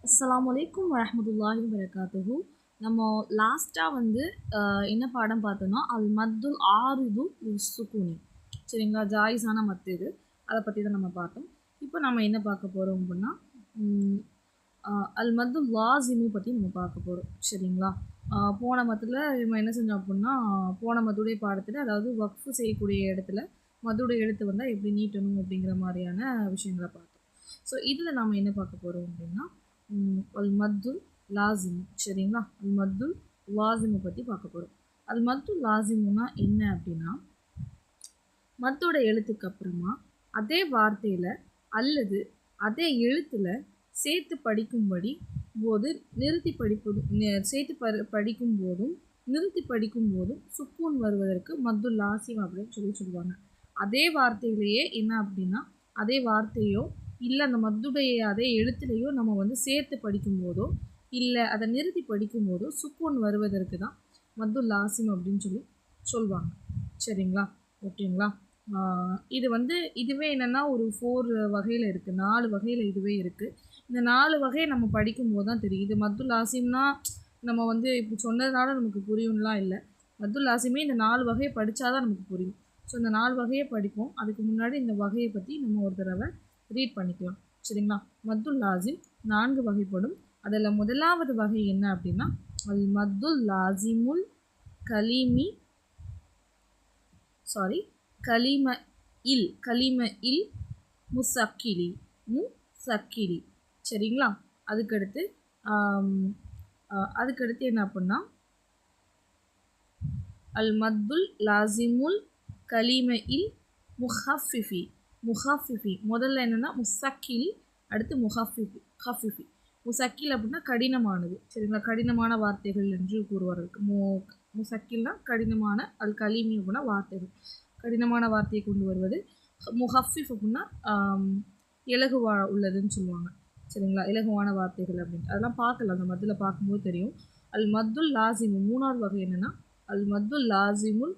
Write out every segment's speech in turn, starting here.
அஸ்ஸலாமு அலைக்கும் வரஹ்மத்துல்லாஹி வபரகாத்துஹு. நம்ம லாஸ்ட்டாக என்ன பாடம் பார்த்தோம்னா அல் மத்துல் ஆரிது சுக்கூனி, சரிங்களா? ஜாயிஸான மத்து இது, அதை பற்றி தான் நம்ம பார்த்தோம். இப்போ நம்ம என்ன பார்க்க போகிறோம் அப்படின்னா அல் மத்துல் லாசிமு பற்றி நம்ம பார்க்க போகிறோம், சரிங்களா? போன மத்தில் நம்ம என்ன செஞ்சோம் அப்படின்னா, போன மத்துடைய பாடத்தில், அதாவது வக்ஃபு செய்யக்கூடிய இடத்துல மத்துடைய எழுத்து வந்தால் எப்படி நீட்டணும் அப்படிங்கிற மாதிரியான விஷயங்களை பார்த்தோம். ஸோ இதில் நாம் என்ன பார்க்க போகிறோம் அப்படின்னா அல் மத்துல் லாசிமு, சரிங்களா? அல் மத்துல் லாசிமு பற்றி பார்க்க போகிறோம். அல் மத்துல் லாசிமுன்னா என்ன அப்படின்னா, மத்தோட எழுத்துக்கு அப்புறமா அதே வார்த்தையில் அல்லது அதே எழுத்தில் சேர்த்து படிக்கும்படி போது நிறுத்தி படிப்பது, சேர்த்து படிக்கும் போதும் நிறுத்தி படிக்கும் போதும் சுக்கூன் வருவதற்கு மத்துல் லாசிம் அப்படின்னு சொல்லுவாங்க. அதே வார்த்தையிலேயே என்ன அப்படின்னா, அதே வார்த்தையோ இல்லை அந்த மத்துடைய அதே எழுத்துலையோ நம்ம சேர்த்து படிக்கும்போதோ இல்லை அதை நிறுத்தி படிக்கும்போதோ சுக்கூன் வருவதற்கு தான் மத்துல் லாசிம் அப்படின்னு சொல்லுவாங்க, சரிங்களா? ஓகேங்களா? இது இதுவே என்னென்னா ஒரு 4 வகையில் இருக்குது, 4 வகையில் இதுவே இருக்குது. இந்த 4 வகையை நம்ம படிக்கும்போது தான் தெரியும். இது மத்துல் லாசிம்னா நம்ம இப்படி சொன்னதுனால நமக்கு புரியும்லாம் இல்லை. மத்துல் லாசிமே இந்த 4 வகையை படித்தாதான் நமக்கு புரியும். ஸோ இந்த 4 வகையை படிப்போம். அதுக்கு முன்னாடி இந்த வகையை பற்றி நம்ம ஒரு தடவை ரீட் பண்ணிக்கலாம், சரிங்களா? மத்துல் லாசிம் 4 வகைப்படும். அதில் முதலாவது வகை என்ன அப்படின்னா அல் மத்துல் லாசிமுல் கலிம இல் முசக்கிலி, சரிங்களா? அதுக்கடுத்து என்ன அப்படின்னா அல் மத்துல் லாசிமுல் கலிம இல் முஹஃபிஃபி. முதல்ல என்னென்னா முசக்கில், அடுத்து ஹஃபிஃபி. முசக்கில் அப்படின்னா கடினமானது, சரிங்களா? கடினமான வார்த்தைகள் என்று கூறுவார்கள். முசக்கில்னா கடினமான, அல் கலிமி அப்படின்னா வார்த்தைகள், கடினமான வார்த்தையை கொண்டு வருவது. முஹஃபிஃப் அப்படின்னா இலகுவா உள்ளதுன்னு சொல்லுவாங்க, சரிங்களா? இலகுவான வார்த்தைகள் அப்படின்ட்டு அதெல்லாம் பார்க்கலாம், அந்த மத்தில் பார்க்கும்போது தெரியும். அல் மத்துல் லாசிமு மூணாவது வகை என்னென்னா அல் மத்துல் லாசிமுல்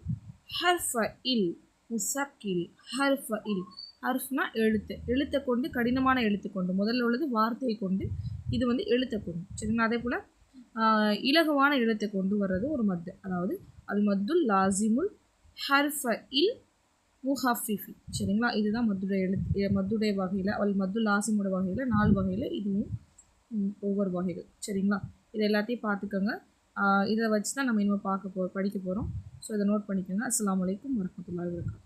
ஹர்ஃபஇல் முசக்கில். ஹர்ஃப்னா எழுத்தை கொண்டு, கடினமான எழுத்து கொண்டு, முதல்ல உள்ளது வார்த்தையை கொண்டு, இது எழுத்தை கொண்டு, சரிங்களா? அதே போல் இலகுவான எழுத்தை கொண்டு வர்றது ஒரு மத்து, அதாவது அல் மத்துல் லாசிமுல் ஹர்ஃபஇல் முஹஃபிஃபி, சரிங்களா? இதுதான் மத்துடைய வகையில், அல் மத்துல் லாசிமோட வகையில் 4 வகையில் இதுவும் ஒவ்வொரு வகைகள், சரிங்களா? இது எல்லாத்தையும் பார்த்துக்கோங்க. இதை வச்சு தான் நம்ம இனிமேல் படிக்க போகிறோம். ஸோ இதை நோட் பண்ணிக்கோங்க. அஸ்ஸலாமு அலைக்கும் வரஹ்மத்துல்லாஹி வபரகாத்துஹு.